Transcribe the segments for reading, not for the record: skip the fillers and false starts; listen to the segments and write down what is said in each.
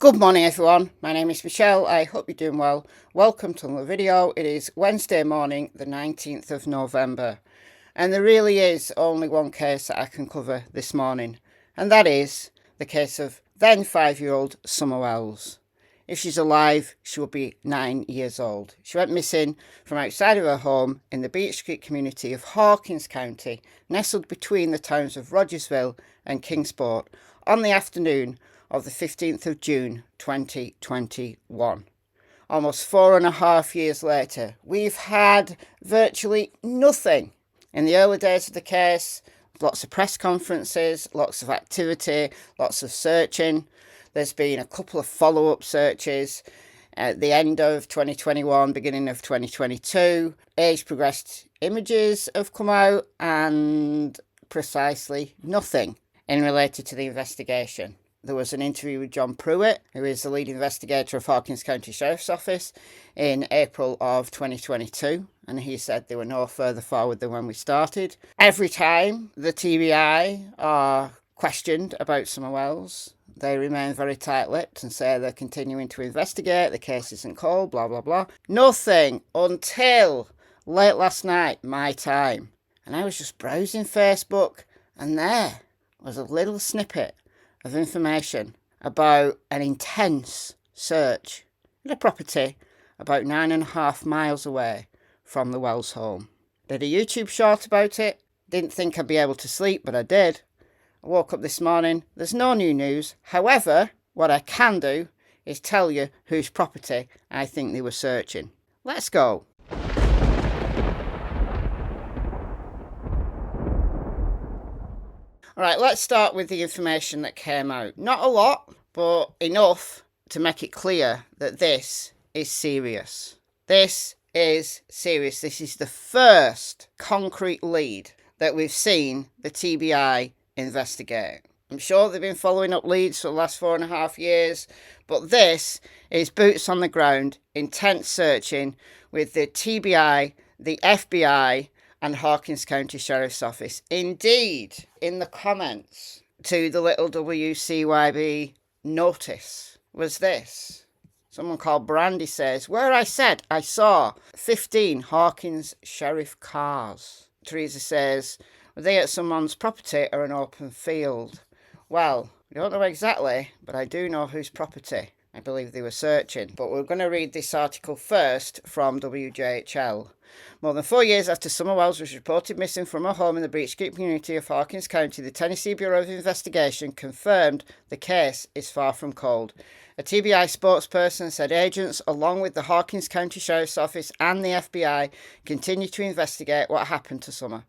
Good morning everyone, my name is Michelle, I hope you're doing well. Welcome to another video. It is Wednesday morning the 19th of November and there really is only one case that I can cover this morning, and that is the case of then 5-year-old Summer Wells. If she's alive, she will be 9 years old. She went missing from outside of her home in the Beech Creek community of Hawkins County, nestled between the towns of Rogersville and Kingsport, on the afternoon of the 15th of June 2021. Almost 4.5 years later, we've had virtually nothing. In the early days of the case, lots of press conferences, lots of activity, lots of searching. There's been a couple of follow-up searches at the end of 2021, beginning of 2022. Age-progressed images have come out and precisely nothing in related to the investigation. There was an interview with John Pruitt, who is the lead investigator of Hawkins County Sheriff's Office, in April of 2022, and he said they were no further forward than when we started. Every time the TBI are questioned about Summer Wells, they remain very tight-lipped and say they're continuing to investigate, the case isn't cold, blah, blah, blah. Nothing until late last night, my time. And I was just browsing Facebook, and there was a little snippet of information about an intense search at a property about 9.5 miles away from the Wells home. Did a YouTube short about it. Didn't think I'd be able to sleep, but I did. I woke up this morning. There's no new news. However, what I can do is tell you whose property I think they were searching. Let's go. Alright, let's start with the information that came out. Not a lot, but enough to make it clear that this is serious. This is serious. This is the first concrete lead that we've seen the TBI investigate. I'm sure they've been following up leads for the last 4.5 years, but this is boots on the ground, intense searching with the TBI, the FBI, and Hawkins County Sheriff's Office. Indeed, in the comments to the little WCYB notice was this. Someone called Brandy says, where I said I saw 15 Hawkins Sheriff cars. Teresa says, were they at someone's property or an open field? Well, we don't know exactly, but I do know whose property I believe they were searching. But we're going to read this article first from WJHL. More than 4 years after Summer Wells was reported missing from her home in the Beech Creek community of Hawkins County, the Tennessee Bureau of Investigation confirmed the case is far from cold. A TBI spokesperson said agents, along with the Hawkins County Sheriff's Office and the FBI, continue to investigate what happened to Summer.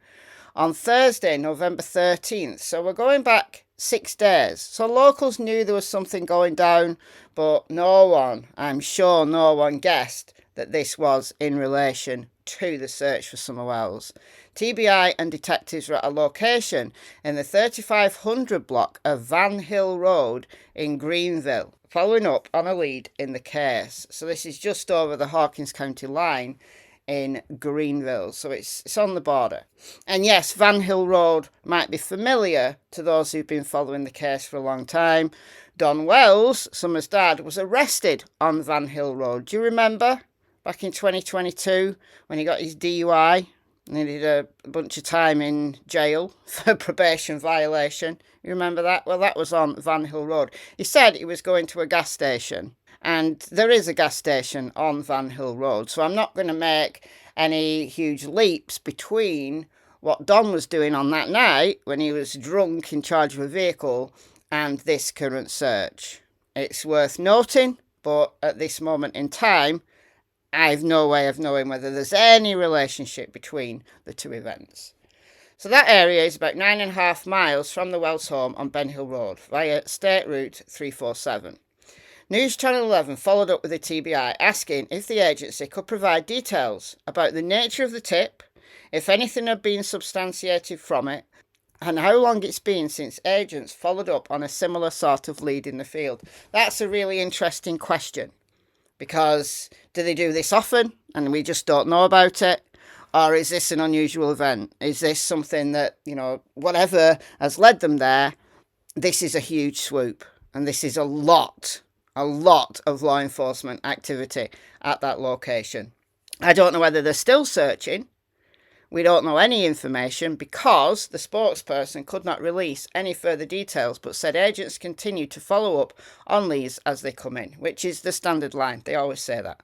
On Thursday, November 13th, so we're going back 6 days. So locals knew there was something going down, but no one, I'm sure no one guessed that this was in relation to the search for Summer Wells. TBI and detectives were at a location in the 3500 block of Van Hill Road in Greenville, following up on a lead in the case. So this is just over the Hawkins County line in Greenville, so it's on the border. And yes, Van Hill Road might be familiar to those who've been following the case for a long time. Don Wells, Summer's dad, was arrested on Van Hill Road. Do you remember? Back in 2022, when he got his DUI and he did a bunch of time in jail for probation violation. You remember that? Well, that was on Van Hill Road. He said he was going to a gas station, and there is a gas station on Van Hill Road, so I'm not going to make any huge leaps between what Don was doing on that night when he was drunk in charge of a vehicle and this current search. It's worth noting, but at this moment in time, I've no way of knowing whether there's any relationship between the two events. So that area is about 9.5 miles from the Wells home on Ben Hill Road via State Route 347. News Channel 11 followed up with the TBI asking if the agency could provide details about the nature of the tip, if anything had been substantiated from it, and how long it's been since agents followed up on a similar sort of lead in the field. That's a really interesting question. Because do they do this often and we just don't know about it? Or is this an unusual event? Is this something that, whatever has led them there, this is a huge swoop. And this is a lot A lot of law enforcement activity at that location. I don't know whether they're still searching. We don't know any information because the spokesperson could not release any further details, but said agents continue to follow up on leads as they come in, which is the standard line. They always say that.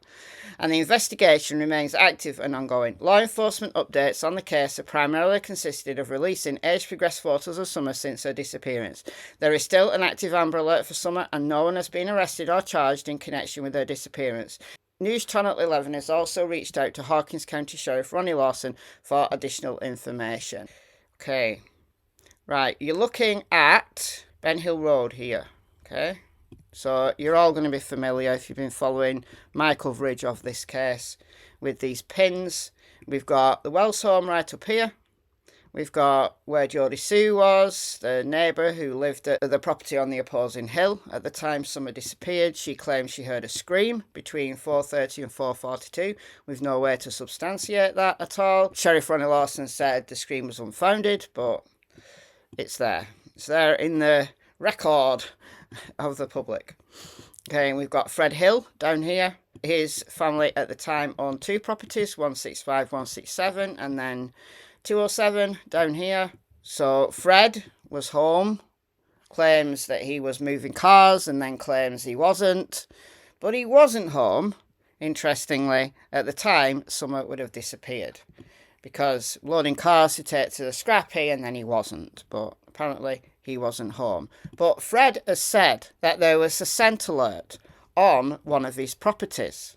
And the investigation remains active and ongoing. Law enforcement updates on the case have primarily consisted of releasing age-progressed photos of Summer since her disappearance. There is still an active Amber Alert for Summer, and no one has been arrested or charged in connection with her disappearance. News Channel 11 has also reached out to Hawkins County Sheriff Ronnie Lawson for additional information. Okay, right, you're looking at Ben Hill Road here, okay? So you're all going to be familiar if you've been following my coverage of this case with these pins. We've got the Wells home right up here. We've got where Jodie Sue was, the neighbour who lived at the property on the opposing hill. At the time Summer disappeared, she claimed she heard a scream between 4:30 and 4:42, with no way to substantiate that at all. Sheriff Ronnie Lawson said the scream was unfounded, but it's there. It's there in the record of the public. Okay, and we've got Fred Hill down here. His family at the time owned two properties, 165, 167, and then 207 down here. So Fred was home, claims that he was moving cars and then claims he wasn't. But he wasn't home, interestingly, at the time Summer would have disappeared. Because loading cars to take to the scrappy and then he wasn't. But apparently he wasn't home. But Fred has said that there was a scent alert on one of his properties.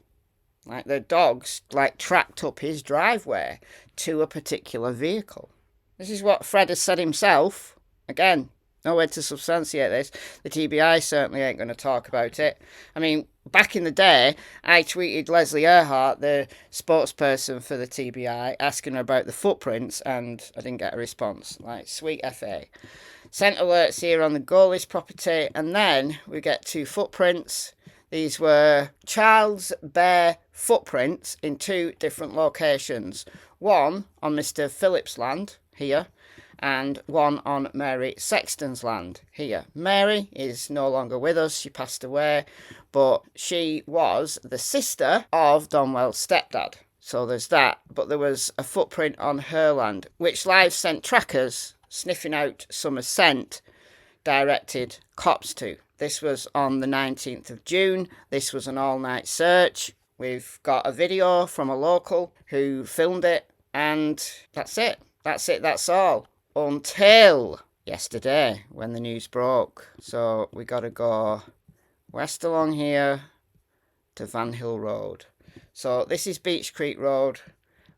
Like the dogs tracked up his driveway to a particular vehicle. This is what Fred has said himself. Again, no way to substantiate this. The TBI certainly ain't going to talk about it. I mean, back in the day, I tweeted Leslie Earhart, the spokesperson for the TBI, asking her about the footprints, and I didn't get a response. Like, sweet FA. Scent alerts here on the Goalies property, and then we get two footprints. These were child's bare footprints in two different locations. One on Mr. Phillips' land, here, and one on Mary Sexton's land, here. Mary is no longer with us, she passed away, but she was the sister of Donwell's stepdad. So there's that, but there was a footprint on her land, which live scent trackers sniffing out Summer's scent directed cops to. This was on the 19th of June. This was an all-night search. We've got a video from a local who filmed it, and that's it. That's all. Until yesterday, when the news broke. So we got to go west along here to Van Hill Road. So this is Beech Creek Road,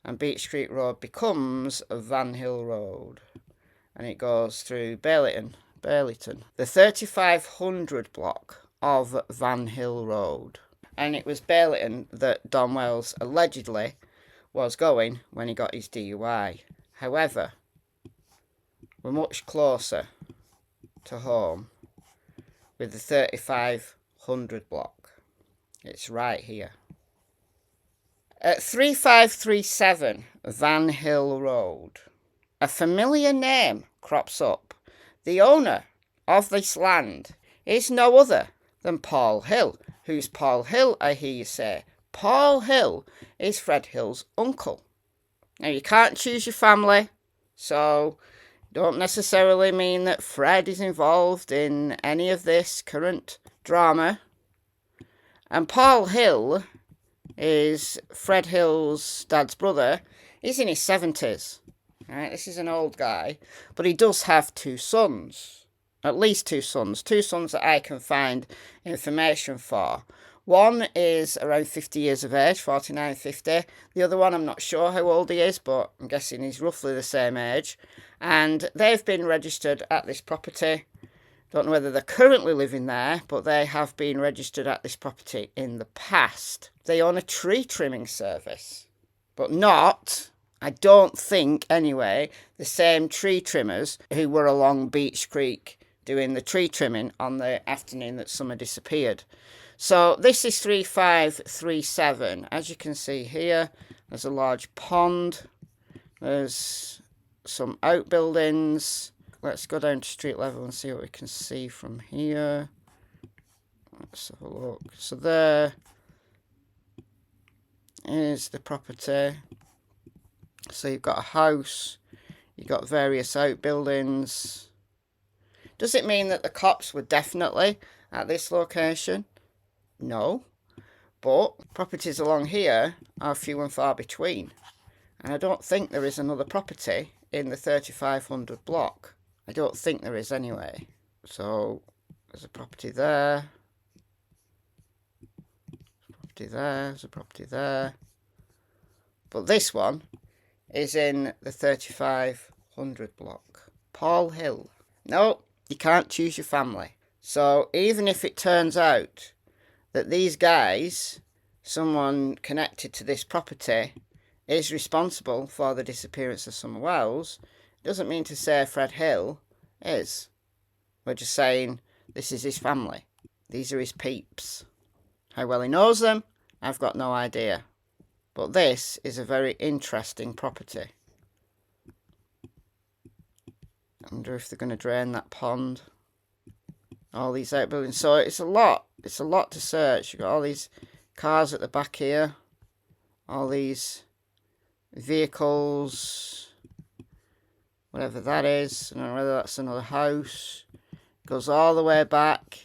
and Beech Creek Road becomes Van Hill Road. And it goes through Burlington, the 3500 block of Van Hill Road. And it was Burlington that Don Wells allegedly was going when he got his DUI. However, we're much closer to home with the 3500 block. It's right here. At 3537 Van Hill Road, a familiar name crops up. The owner of this land is no other than Paul Hill. Who's Paul Hill, I hear you say? Paul Hill is Fred Hill's uncle. Now, you can't choose your family, so don't necessarily mean that Fred is involved in any of this current drama. And Paul Hill is Fred Hill's dad's brother. He's in his 70s. Right, this is an old guy, but he does have two sons, at least two sons that I can find information for. One is around 50 years of age, 49, 50. The other one, I'm not sure how old he is, but I'm guessing he's roughly the same age. And they've been registered at this property. Don't know whether they're currently living there, but they have been registered at this property in the past. They own a tree trimming service, but not, I don't think anyway, the same tree trimmers who were along Beech Creek doing the tree trimming on the afternoon that Summer disappeared. So this is 3537. As you can see here, there's a large pond. There's some outbuildings. Let's go down to street level and see what we can see from here. Let's have a look. So there is the property. So you've got a house, you've got various outbuildings. Does it mean that the cops were definitely at this location? No. But properties along here are few and far between. And I don't think there is another property in the 3500 block. I don't think there is anyway. So there's a property there. There's a property there. But this one is in the 3500 block. Paul Hill. No, you can't choose your family. So even if it turns out that these guys, someone connected to this property, is responsible for the disappearance of Summer Wells, it doesn't mean to say Fred Hill is. We're just saying this is his family. These are his peeps. How well he knows them, I've got no idea. But this is a very interesting property. I wonder if they're going to drain that pond. All these outbuildings. So it's a lot. It's a lot to search. You've got all these cars at the back here. All these vehicles. Whatever that is. I don't know whether that's another house. Goes all the way back.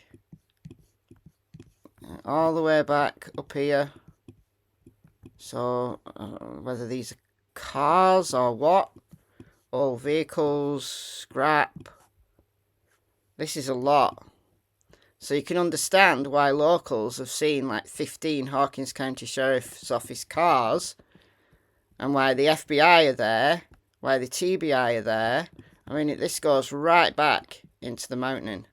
All the way back up here. So whether these are cars or what. All vehicles. Scrap. This is a lot. So you can understand why locals have seen like 15 Hawkins County Sheriff's Office cars, and why the FBI are there, why the TBI are there. I mean, this goes right back into the mountain.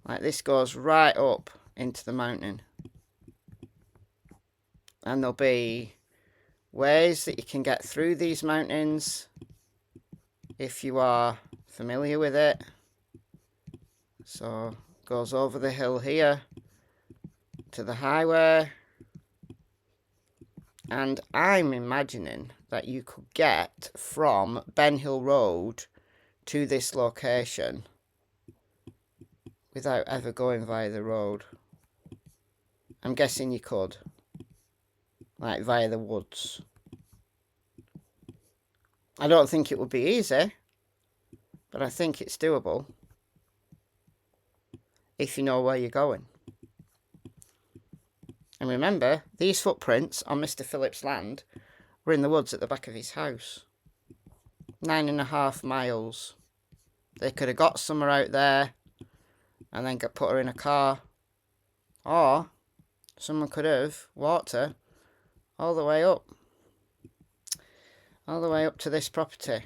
Like, this goes right up into the mountain. And there'll be ways that you can get through these mountains if you are familiar with it. So goes over the hill here to the highway, and I'm imagining that you could get from Ben Hill Road to this location without ever going via the road. I'm guessing you could, like via the woods. I don't think it would be easy, but I think it's doable. If you know where you're going. And remember, these footprints on Mr. Phillips' land were in the woods at the back of his house. 9.5 miles. They could have got Summer out there and then put her in a car. Or someone could have walked her all the way up. All the way up to this property.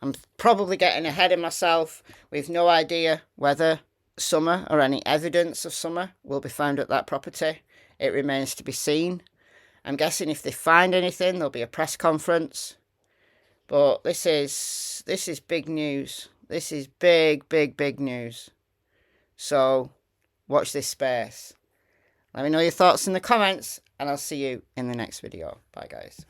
I'm probably getting ahead of myself. We've no idea whether Summer or any evidence of Summer will be found at that property. It remains to be seen. I'm guessing if they find anything, there'll be a press conference. But this is big news. This is big news. So watch this space. Let me know your thoughts in the comments, and I'll see you in the next video. Bye, guys.